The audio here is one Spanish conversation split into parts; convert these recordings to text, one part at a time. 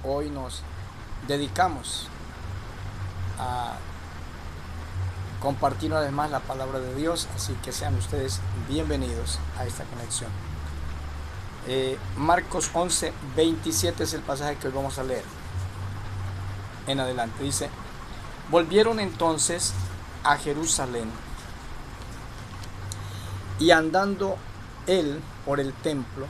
hoy nos dedicamos a compartir una vez más la palabra de Dios, así que sean ustedes bienvenidos a esta conexión. Marcos 11:27 es el pasaje que hoy vamos a leer. En adelante dice: volvieron entonces a Jerusalén, y andando él por el templo,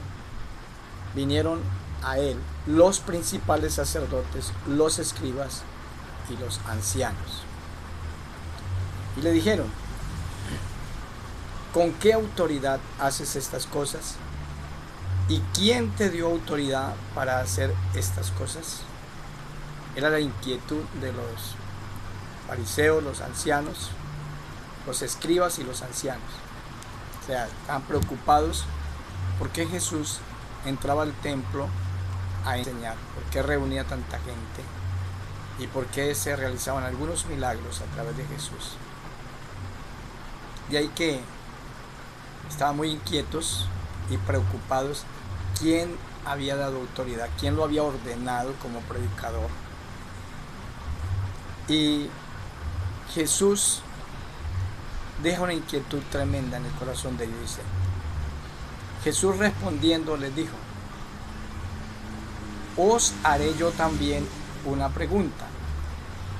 vinieron a él los principales sacerdotes, los escribas y los ancianos. Y le dijeron: ¿con qué autoridad haces estas cosas? ¿Y quién te dio autoridad para hacer estas cosas? Era la inquietud de los fariseos, los ancianos, los escribas y los ancianos. O sea, estaban preocupados por qué Jesús entraba al templo a enseñar, por qué reunía tanta gente y por qué se realizaban algunos milagros a través de Jesús. De ahí que estaban muy inquietos y preocupados quién había dado autoridad, quién lo había ordenado como predicador. Y Jesús deja una inquietud tremenda en el corazón de ellos. Dice: Jesús respondiendo les dijo: os haré yo también una pregunta.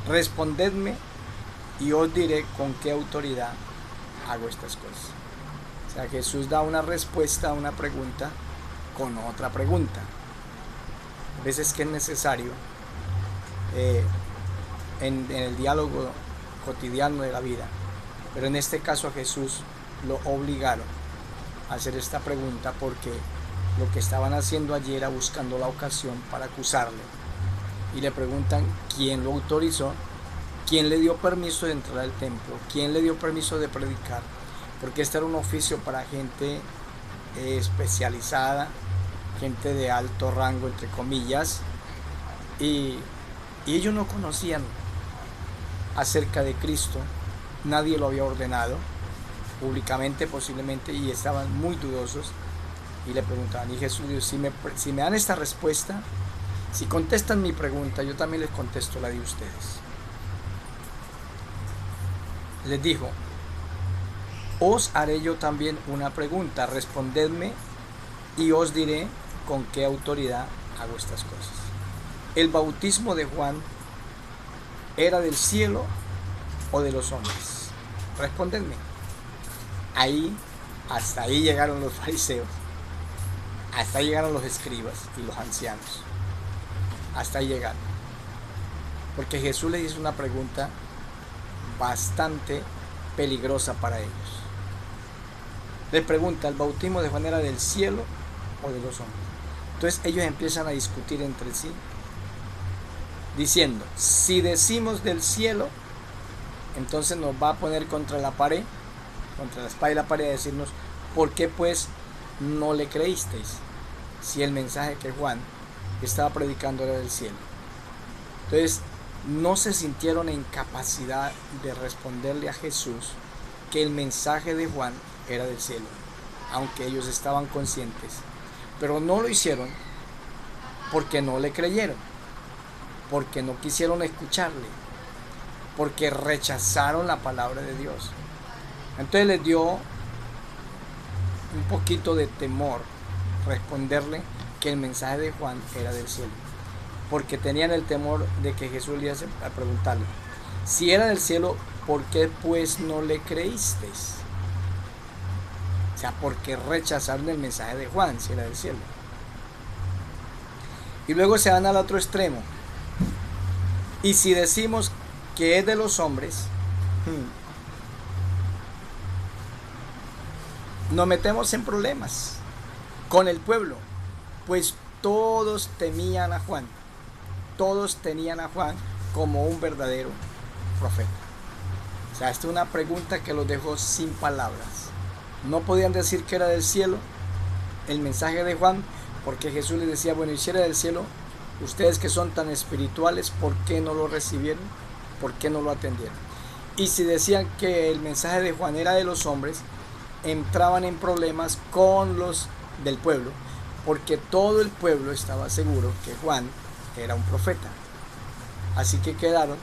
Respondedme y os diré con qué autoridad hago estas cosas. O sea, Jesús da una respuesta a una pregunta con otra pregunta. A veces que es necesario en el diálogo cotidiano de la vida, pero en este caso a Jesús lo obligaron a hacer esta pregunta porque lo que estaban haciendo allí era buscando la ocasión para acusarle, y le preguntan quién lo autorizó, quién le dio permiso de entrar al templo, quién le dio permiso de predicar, porque este era un oficio para gente especializada, gente de alto rango, entre comillas, y ellos no conocían acerca de Cristo, nadie lo había ordenado públicamente posiblemente, y estaban muy dudosos y le preguntaban. Y Jesús dijo: si me dan esta respuesta, si contestan mi pregunta, yo también les contesto la de ustedes. Les dijo: os haré yo también una pregunta, respondedme y os diré con qué autoridad hago estas cosas. ¿El bautismo de Juan era del cielo o de los hombres? Respondedme. Hasta ahí llegaron los fariseos, hasta ahí llegaron los escribas y los ancianos, hasta ahí llegaron, porque Jesús les hizo una pregunta bastante peligrosa para ellos. Les pregunta: ¿el bautismo de Juan era del cielo o de los hombres? Entonces ellos empiezan a discutir entre sí, diciendo: si decimos del cielo, entonces nos va a poner contra la pared, contra la espada y la pared, a decirnos: ¿por qué pues no le creísteis si el mensaje que Juan estaba predicando era del cielo? Entonces no se sintieron en capacidad de responderle a Jesús que el mensaje de Juan era del cielo, aunque ellos estaban conscientes, pero no lo hicieron porque no le creyeron, porque no quisieron escucharle, porque rechazaron la palabra de Dios. Entonces les dio un poquito de temor responderle que el mensaje de Juan era del cielo, porque tenían el temor de que Jesús le iba a preguntarle: si era del cielo, ¿por qué pues no le creísteis? O sea, ¿por qué rechazaron el mensaje de Juan si era del cielo? Y luego se van al otro extremo: y si decimos que es de los hombres, nos metemos en problemas con el pueblo, pues todos temían a Juan, todos tenían a Juan como un verdadero profeta. O sea, esta es una pregunta que los dejó sin palabras. No podían decir que era del cielo el mensaje de Juan, porque Jesús les decía: bueno, y si era del cielo, ustedes que son tan espirituales, ¿por qué no lo recibieron? ¿Por qué no lo atendieron? Y si decían que el mensaje de Juan era de los hombres, entraban en problemas con los del pueblo, porque todo el pueblo estaba seguro que Juan era un profeta. Así que quedaron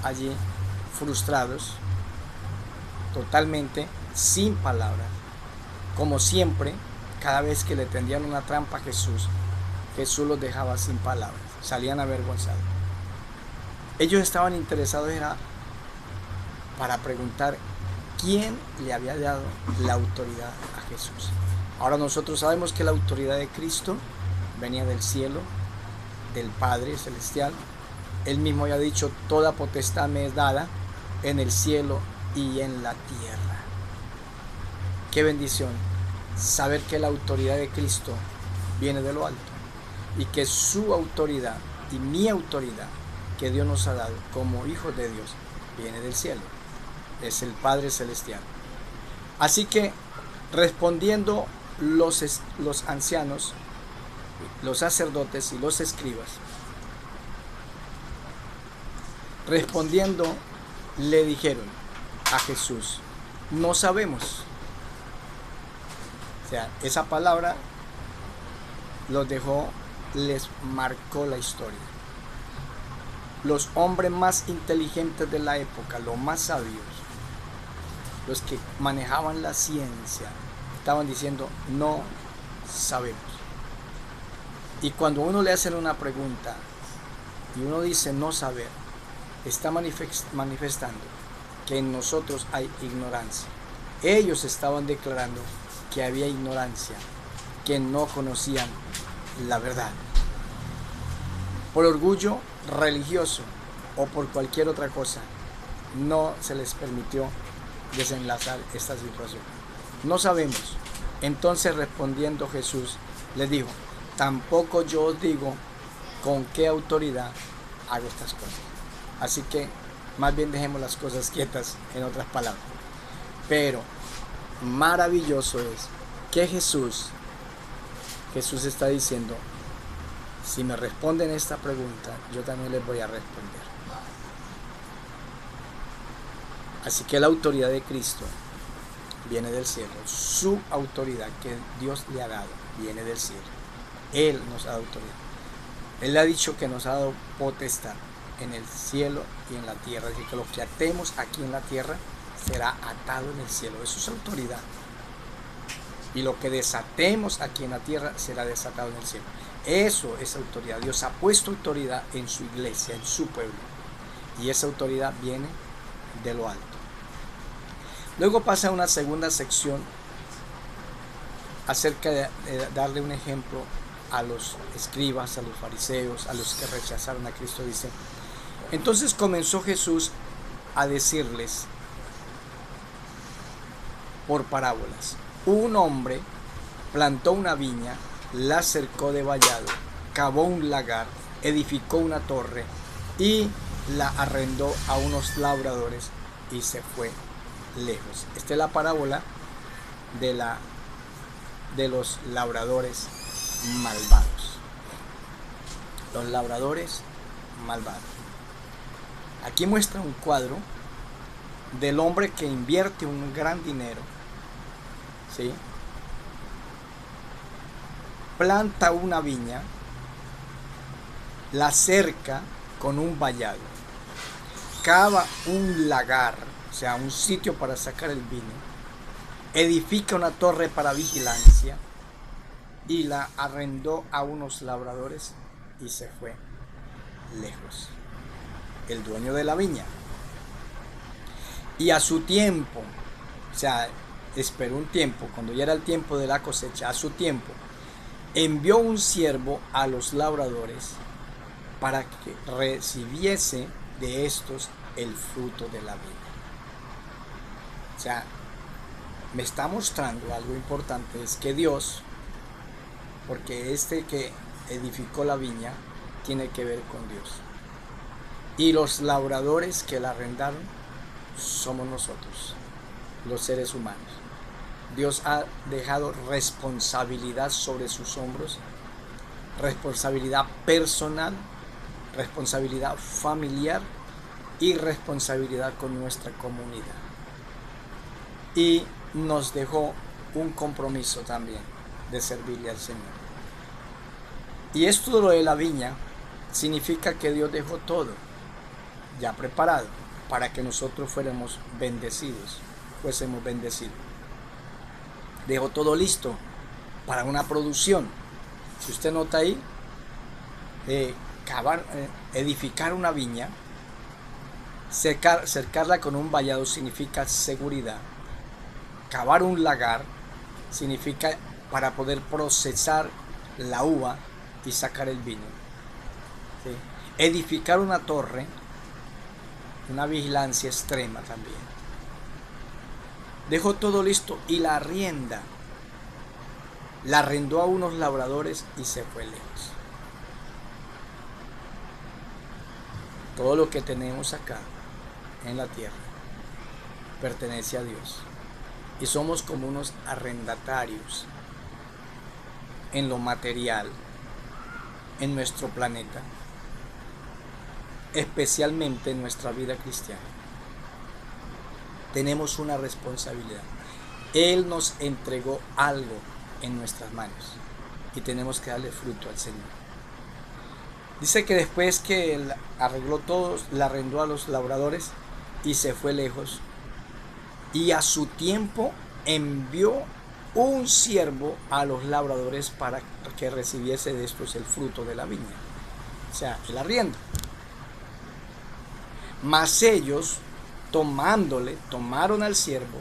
allí frustrados, totalmente sin palabras. Como siempre, cada vez que le tendían una trampa a Jesús, Jesús los dejaba sin palabras, salían avergonzados. Ellos estaban interesados era para preguntar quién le había dado la autoridad a Jesús. Ahora nosotros sabemos que la autoridad de Cristo venía del cielo, del Padre Celestial. Él mismo había dicho, toda potestad me es dada en el cielo y en la tierra. Qué bendición saber que la autoridad de Cristo viene de lo alto y que su autoridad y mi autoridad que Dios nos ha dado como hijos de Dios viene del cielo. Es el Padre Celestial. Así que respondiendo los ancianos, los sacerdotes y los escribas, respondiendo le dijeron a Jesús, no sabemos. O sea, esa palabra los dejó, les marcó la historia. Los hombres más inteligentes de la época, los más sabios, los que manejaban la ciencia, estaban diciendo, no sabemos. Y cuando uno le hace una pregunta y uno dice no saber, está manifestando que en nosotros hay ignorancia. Ellos estaban declarando que había ignorancia, que no conocían la verdad. Por orgullo religioso o por cualquier otra cosa, no se les permitió desenlazar esta situación. No sabemos. Entonces respondiendo Jesús les dijo, tampoco yo os digo con qué autoridad hago estas cosas. Así que más bien dejemos las cosas quietas, en otras palabras. Pero maravilloso es que Jesús está diciendo, si me responden esta pregunta, yo también les voy a responder. Así que la autoridad de Cristo viene del cielo. Su autoridad que Dios le ha dado viene del cielo. Él nos ha dado autoridad. Él ha dicho que nos ha dado potestad en el cielo y en la tierra. Así que lo que atemos aquí en la tierra será atado en el cielo. Eso es autoridad. Y lo que desatemos aquí en la tierra será desatado en el cielo. Eso es autoridad. Dios ha puesto autoridad en su iglesia, en su pueblo. Y esa autoridad viene de lo alto. Luego pasa una segunda sección acerca de darle un ejemplo a los escribas, a los fariseos, a los que rechazaron a Cristo. Dice, entonces comenzó Jesús a decirles por parábolas. Un hombre plantó una viña, la cercó de vallado, cavó un lagar, edificó una torre y la arrendó a unos labradores y se fue lejos. Esta es la parábola de los labradores malvados. Los labradores malvados. Aquí muestra un cuadro del hombre que invierte un gran dinero, ¿sí? Planta una viña, la cerca con un vallado, cava un lagar, o sea, un sitio para sacar el vino, edifica una torre para vigilancia y la arrendó a unos labradores y se fue lejos. El dueño de la viña. Y a su tiempo, o sea, esperó un tiempo, cuando ya era el tiempo de la cosecha, a su tiempo, envió un siervo a los labradores para que recibiese de estos el fruto de la viña. O sea, me está mostrando algo importante, es que Dios, porque este que edificó la viña tiene que ver con Dios. Y los labradores que la arrendaron somos nosotros, los seres humanos. Dios ha dejado responsabilidad sobre sus hombros, responsabilidad personal, responsabilidad familiar y responsabilidad con nuestra comunidad. Y nos dejó un compromiso también de servirle al Señor. Y esto de lo de la viña significa que Dios dejó todo ya preparado para que nosotros fuésemos bendecidos. Dejó todo listo para una producción. Si usted nota ahí, edificar una viña, cercarla con un vallado significa seguridad. Cavar un lagar significa para poder procesar la uva y sacar el vino. ¿Sí? Edificar una torre, una vigilancia extrema también. Dejó todo listo y la arrienda. La arrendó a unos labradores y se fue lejos. Todo lo que tenemos acá en la tierra pertenece a Dios. Y somos como unos arrendatarios en lo material, en nuestro planeta, especialmente en nuestra vida cristiana. Tenemos una responsabilidad. Él nos entregó algo en nuestras manos y tenemos que darle fruto al Señor. Dice que después que él arregló todo, la arrendó a los labradores y se fue lejos. Y a su tiempo envió un siervo a los labradores para que recibiese de estos el fruto de la viña, o sea, el arriendo. Mas ellos, tomaron al siervo,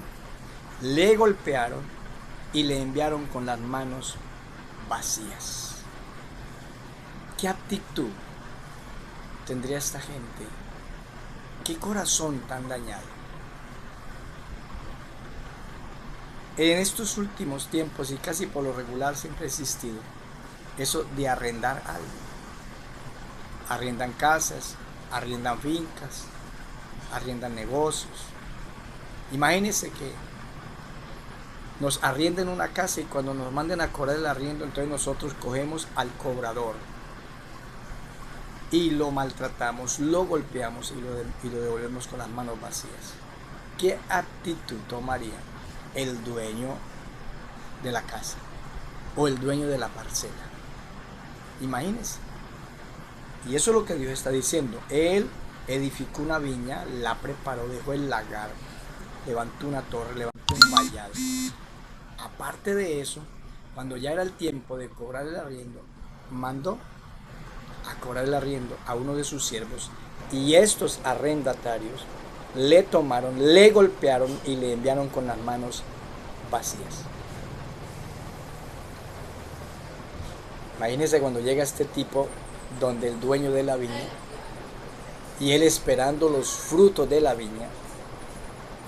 le golpearon y le enviaron con las manos vacías. ¿Qué actitud tendría esta gente? ¿Qué corazón tan dañado? En estos últimos tiempos, y casi por lo regular, siempre ha existido eso de arrendar algo. Arriendan casas, arriendan fincas, arriendan negocios. Imagínense que nos arrienden una casa y cuando nos manden a cobrar el arriendo, entonces nosotros cogemos al cobrador y lo maltratamos, lo golpeamos y lo devolvemos con las manos vacías. ¿Qué actitud tomaría el dueño de la casa o el dueño de la parcela? Imagínense. Y eso es lo que Dios está diciendo. Él edificó una viña, la preparó, dejó el lagar, levantó una torre, levantó un vallado. Aparte de eso, cuando ya era el tiempo de cobrar el arriendo, mandó a cobrar el arriendo a uno de sus siervos, y estos arrendatarios le tomaron, le golpearon y le enviaron con las manos vacías. Imagínense cuando llega este tipo donde el dueño de la viña y él esperando los frutos de la viña,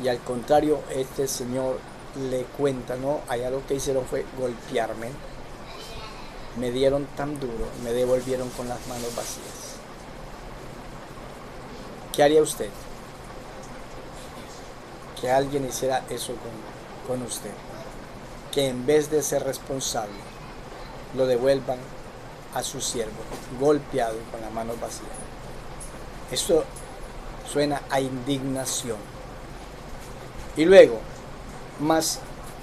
y al contrario este señor le cuenta, no, allá lo que hicieron fue golpearme, me dieron tan duro, me devolvieron con las manos vacías. ¿Qué haría usted? Que alguien hiciera eso con usted, que en vez de ser responsable lo devuelvan a su siervo golpeado y con las manos vacías. Esto suena a indignación. Y luego, más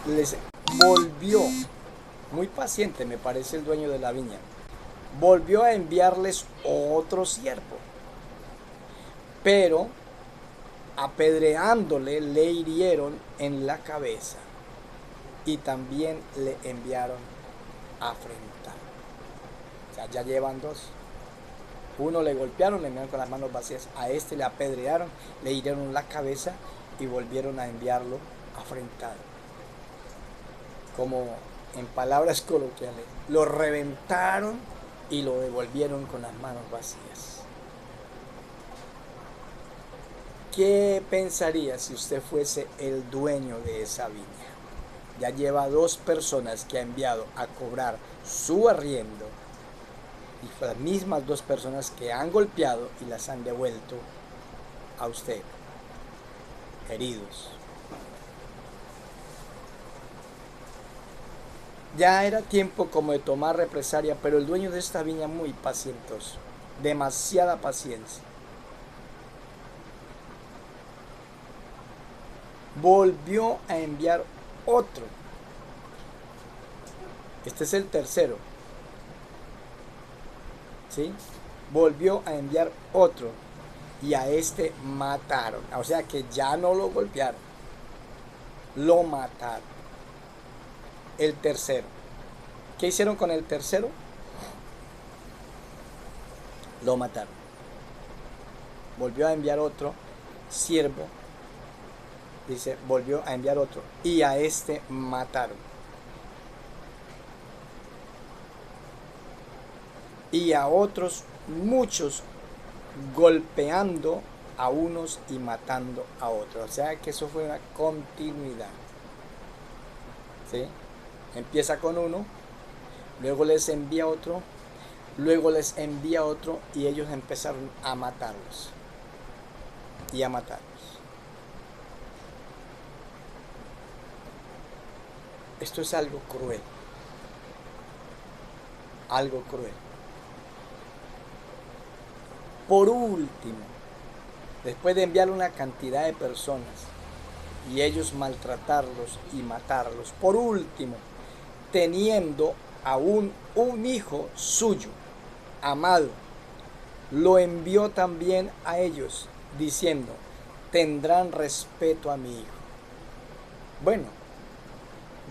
les volvió, muy paciente me parece el dueño de la viña, volvió a enviarles otro siervo, pero apedreándole le hirieron en la cabeza y también le enviaron a afrentar. O sea, ya llevan dos. Uno le golpearon, le enviaron con las manos vacías. A este le apedrearon, le hirieron la cabeza y volvieron a enviarlo afrentado. Como en palabras coloquiales, lo reventaron y lo devolvieron con las manos vacías. ¿Qué pensaría si usted fuese el dueño de esa viña? Ya lleva dos personas que ha enviado a cobrar su arriendo y las mismas dos personas que han golpeado y las han devuelto a usted, heridos. Ya era tiempo como de tomar represalia, pero el dueño de esta viña muy pacientoso, demasiada paciencia. Volvió a enviar otro. Este es el tercero. ¿Sí? volvió a enviar otro, y a este mataron. O sea que ya no lo golpearon, lo mataron. El tercero. ¿Qué hicieron con el tercero? Lo mataron. Volvió a enviar otro siervo. Dice, volvió a enviar otro, y a este mataron. Y a otros muchos, golpeando a unos y matando a otros. O sea que eso fue una continuidad. ¿Sí? Empieza con uno, luego les envía otro, luego les envía otro, y ellos empezaron a matarlos. Y a matarlos. Esto es algo cruel. Algo cruel. Por último, después de enviar una cantidad de personas y ellos maltratarlos y matarlos, por último, teniendo aún un hijo suyo, amado, lo envió también a ellos, diciendo, tendrán respeto a mi hijo. Bueno,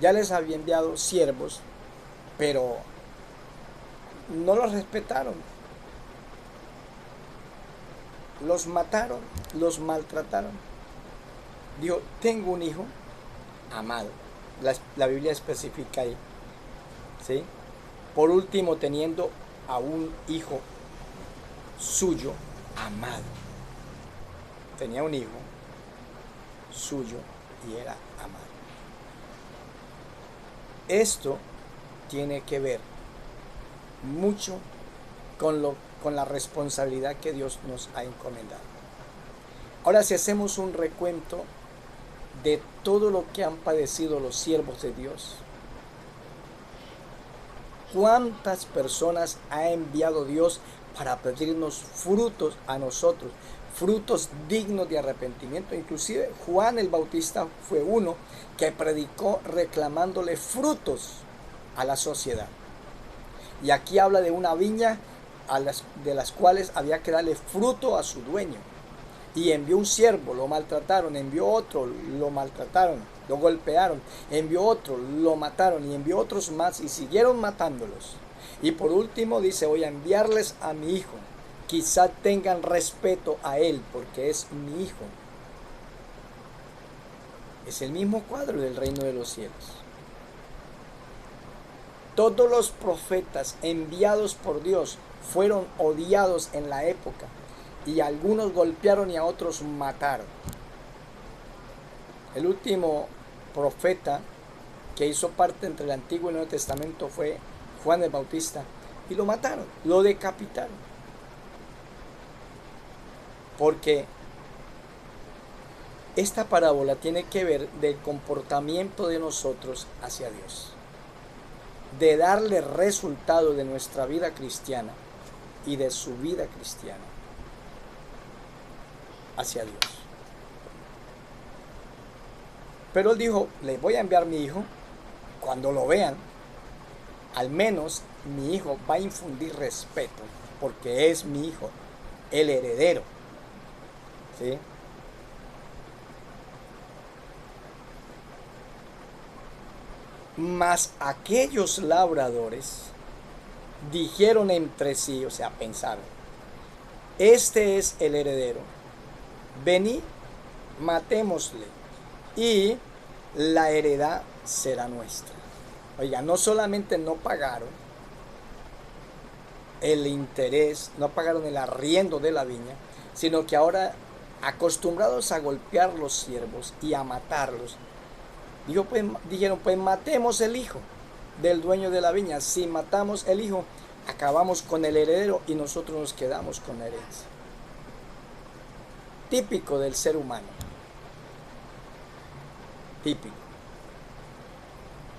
ya les había enviado siervos, pero no los respetaron. Los mataron, los maltrataron. Dijo, tengo un hijo amado. La Biblia especifica ahí. ¿Sí? Por último, teniendo a un hijo suyo amado. Tenía un hijo suyo y era amado. Esto tiene que ver mucho con la responsabilidad que Dios nos ha encomendado. Ahora, si hacemos un recuento de todo lo que han padecido los siervos de Dios, ¿cuántas personas ha enviado Dios para pedirnos frutos a nosotros? Frutos dignos de arrepentimiento. Inclusive Juan el Bautista fue uno que predicó reclamándole frutos a la sociedad. Y aquí habla de una viña de las cuales había que darle fruto a su dueño. Y envió un siervo, lo maltrataron, envió otro, lo maltrataron, lo golpearon, envió otro, lo mataron, y envió otros más, y siguieron matándolos. Y por último dice, voy a enviarles a mi hijo, quizá tengan respeto a él, porque es mi hijo. Es el mismo cuadro del reino de los cielos. Todos los profetas enviados por Dios fueron odiados en la época, y algunos golpearon y a otros mataron. El último profeta que hizo parte entre el Antiguo y el Nuevo Testamento fue Juan el Bautista, y lo mataron, lo decapitaron. Porque esta parábola tiene que ver del comportamiento de nosotros hacia Dios, de darle resultado de nuestra vida cristiana y de su vida cristiana hacia Dios. Pero él dijo, les voy a enviar mi hijo. Cuando lo vean, al menos mi hijo va a infundir respeto, porque es mi hijo, el heredero. ¿Sí? Mas aquellos labradores dijeron entre sí, o sea, pensaron, este es el heredero, venid, matémosle, y la heredad será nuestra. Oiga, no solamente no pagaron el interés, no pagaron el arriendo de la viña, sino que ahora, acostumbrados a golpear los siervos y a matarlos, dijeron, pues matemos el hijo del dueño de la viña. Si matamos el hijo, acabamos con el heredero y nosotros nos quedamos con la herencia. Típico del ser humano. Típico.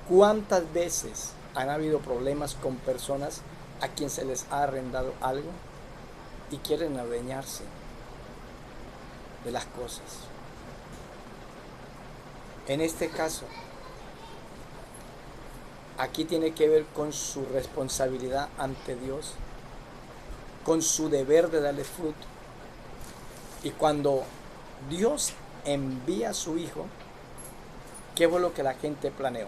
¿Cuántas veces han habido problemas con personas a quien se les ha arrendado algo y quieren adueñarse de las cosas? En este caso, aquí tiene que ver con su responsabilidad ante Dios con su deber de darle fruto. Y cuando Dios envía a su hijo, ¿qué fue lo que la gente planeó?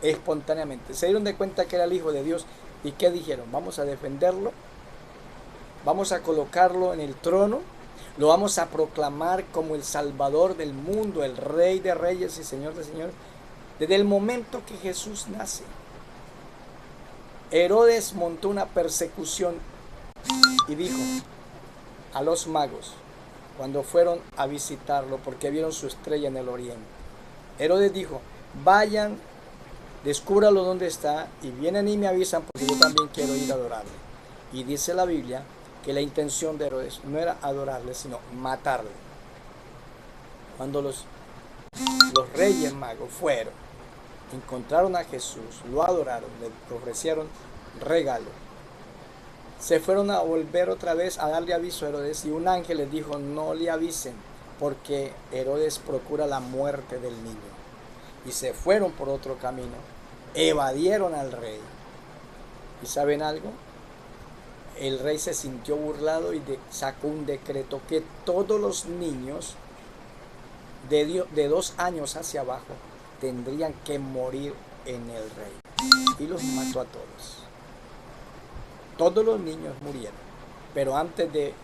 Espontáneamente. Se dieron de cuenta que era el hijo de Dios. ¿Y qué dijeron? Vamos a defenderlo, vamos a colocarlo en el trono, lo vamos a proclamar como el Salvador del mundo, el Rey de Reyes y Señor de Señores. Desde el momento que Jesús nace, Herodes montó una persecución y dijo a los magos, cuando fueron a visitarlo porque vieron su estrella en el oriente, Herodes dijo, vayan, descúbralo dónde está y vienen y me avisan porque yo también quiero ir a adorarle. Y dice la Biblia que la intención de Herodes no era adorarle, sino matarle. Cuando los reyes magos fueron, encontraron a Jesús, lo adoraron, le ofrecieron regalo, se fueron a volver otra vez a darle aviso a Herodes y un ángel les dijo, no le avisen porque Herodes procura la muerte del niño. Y se fueron por otro camino, evadieron al rey. ¿Y saben algo? El rey se sintió burlado y sacó un decreto que todos los niños de 2 años hacia abajo tendrían que morir en el rey. Y los mató a todos. Todos los niños murieron. Pero antes de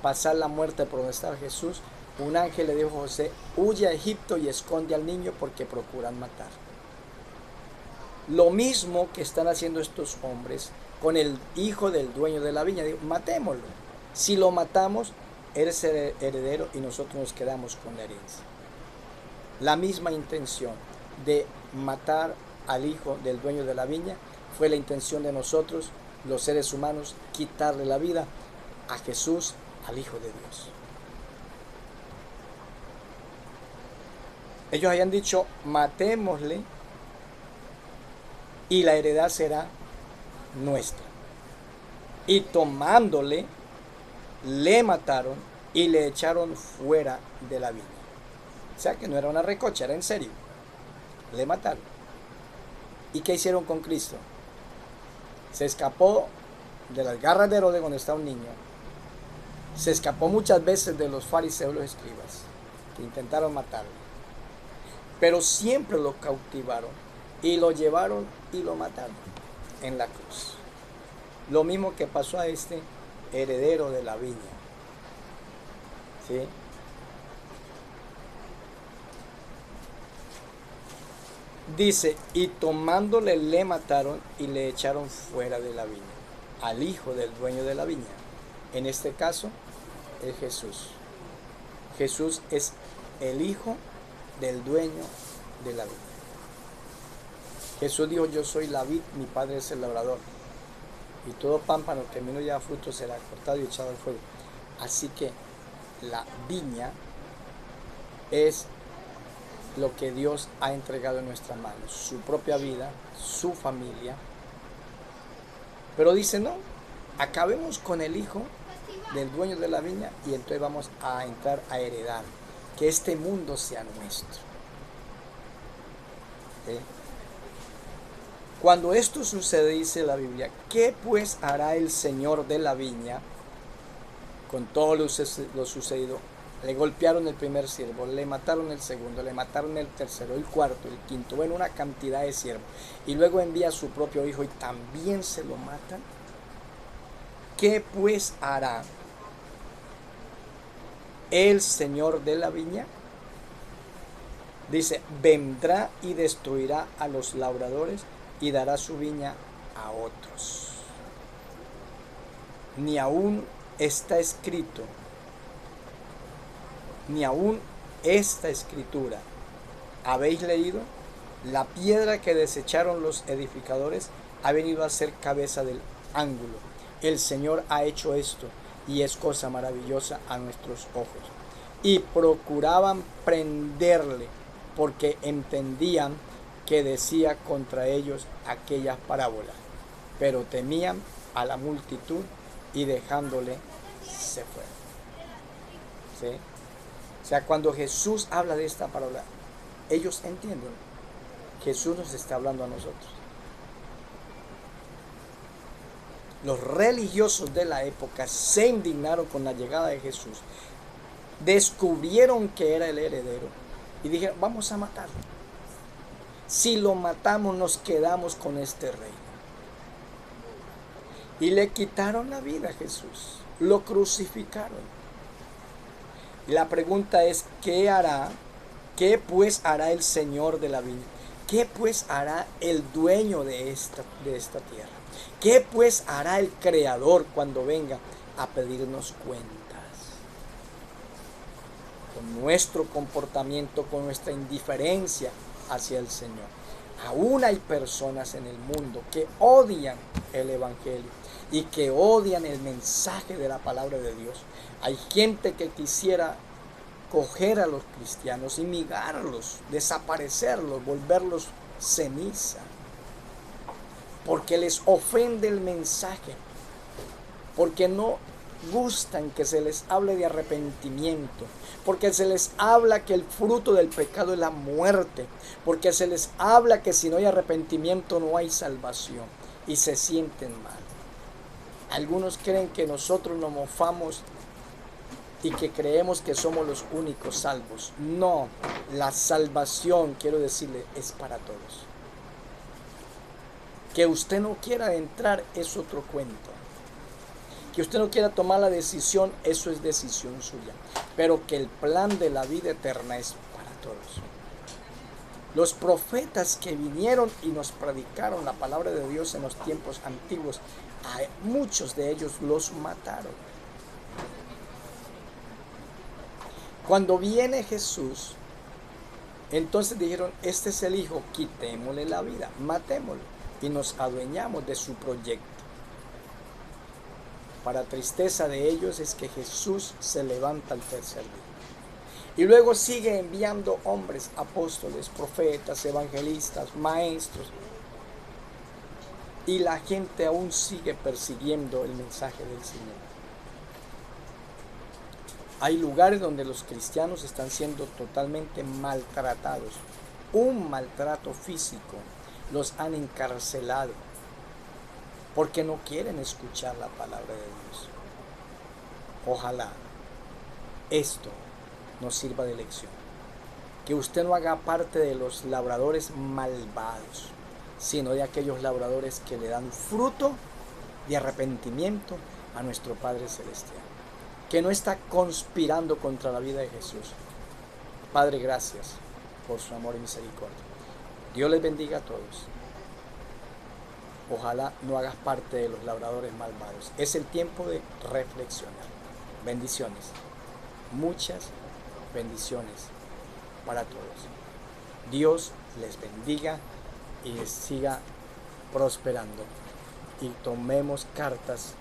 pasar la muerte por donde estaba Jesús, un ángel le dijo a José, huye a Egipto y esconde al niño porque procuran matar. Lo mismo que están haciendo estos hombres con el hijo del dueño de la viña. Digo, matémoslo. Si lo matamos, eres heredero y nosotros nos quedamos con la herencia. La misma intención de matar al hijo del dueño de la viña fue la intención de nosotros, los seres humanos, quitarle la vida a Jesús, al Hijo de Dios. Ellos habían dicho, matémosle y la heredad será nuestra. Y tomándole, le mataron y le echaron fuera de la viña. O sea que no era una recocha, era en serio. Le mataron. ¿Y qué hicieron con Cristo? Se escapó de las garras de Herodes cuando estaba un niño. Se escapó muchas veces de los fariseos y los escribas que intentaron matarlo. Pero siempre lo cautivaron y lo llevaron y lo mataron en la cruz. Lo mismo que pasó a este heredero de la viña. ¿Sí? Dice, y tomándole le mataron y le echaron fuera de la viña, al hijo del dueño de la viña. En este caso, es Jesús. Jesús es el hijo del dueño de la viña. Jesús dijo, yo soy la vid, mi padre es el labrador. Y todo pámpano que a mí no lleva fruto será cortado y echado al fuego. Así que la viña es lo que Dios ha entregado en nuestras manos, su propia vida, su familia. Pero dice, no, acabemos con el hijo del dueño de la viña y entonces vamos a entrar a heredar, que este mundo sea nuestro. ¿Sí? Cuando esto sucede, dice la Biblia, ¿qué pues hará el Señor de la viña con todo lo sucedido? Le golpearon el primer siervo, le mataron el segundo, le mataron el tercero, el cuarto, el quinto, bueno, una cantidad de siervos. Y luego envía a su propio hijo y también se lo matan. ¿Qué pues hará el Señor de la viña? Dice, vendrá y destruirá a los labradores y dará su viña a otros. Ni aún está escrito, ni aún esta escritura. ¿Habéis leído? La piedra que desecharon los edificadores ha venido a ser cabeza del ángulo. El Señor ha hecho esto y es cosa maravillosa a nuestros ojos. Y procuraban prenderle porque entendían que decía contra ellos aquellas parábolas, pero temían a la multitud y dejándole se fueron. ¿Sí? O sea, cuando Jesús habla de esta parábola, ellos entienden. Jesús nos está hablando a nosotros. Los religiosos de la época se indignaron con la llegada de Jesús, descubrieron que era el heredero y dijeron, vamos a matarlo. Si lo matamos nos quedamos con este reino. Y le quitaron la vida a Jesús, lo crucificaron. Y la pregunta es, ¿qué hará? ¿Qué pues hará el Señor de la vida? ¿Qué pues hará el dueño de esta tierra? ¿Qué pues hará el Creador cuando venga a pedirnos cuentas? Con nuestro comportamiento, con nuestra indiferencia hacia el Señor. Aún hay personas en el mundo que odian el Evangelio y que odian el mensaje de la palabra de Dios. Hay gente que quisiera coger a los cristianos y migarlos, desaparecerlos, volverlos ceniza, porque les ofende el mensaje, porque no gustan que se les hable de arrepentimiento, porque se les habla que el fruto del pecado es la muerte, porque se les habla que si no hay arrepentimiento no hay salvación y se sienten mal. Algunos creen que nosotros nos mofamos y que creemos que somos los únicos salvos. No, la salvación, quiero decirle, es para todos. Que usted no quiera entrar es otro cuento. Que usted no quiera tomar la decisión, eso es decisión suya. Pero que el plan de la vida eterna es para todos. Los profetas que vinieron y nos predicaron la palabra de Dios en los tiempos antiguos, a muchos de ellos los mataron. Cuando viene Jesús, entonces dijeron, este es el Hijo, quitémosle la vida, matémoslo y nos adueñamos de su proyecto. Para tristeza de ellos es que Jesús se levanta al tercer día. Y luego sigue enviando hombres, apóstoles, profetas, evangelistas, maestros. Y la gente aún sigue persiguiendo el mensaje del Señor. Hay lugares donde los cristianos están siendo totalmente maltratados. Un maltrato físico. Los han encarcelado. Porque no quieren escuchar la palabra de Dios. Ojalá esto nos sirva de lección. Que usted no haga parte de los labradores malvados, sino de aquellos labradores que le dan fruto de arrepentimiento a nuestro Padre Celestial. Que no está conspirando contra la vida de Jesús. Padre, gracias por su amor y misericordia. Dios les bendiga a todos. Ojalá no hagas parte de los labradores malvados. Es el tiempo de reflexionar. Bendiciones. Muchas bendiciones para todos. Dios les bendiga y les siga prosperando. Y tomemos cartas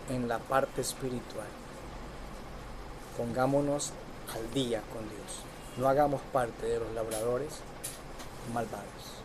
en la parte espiritual. Pongámonos al día con Dios. No hagamos parte de los labradores malvados.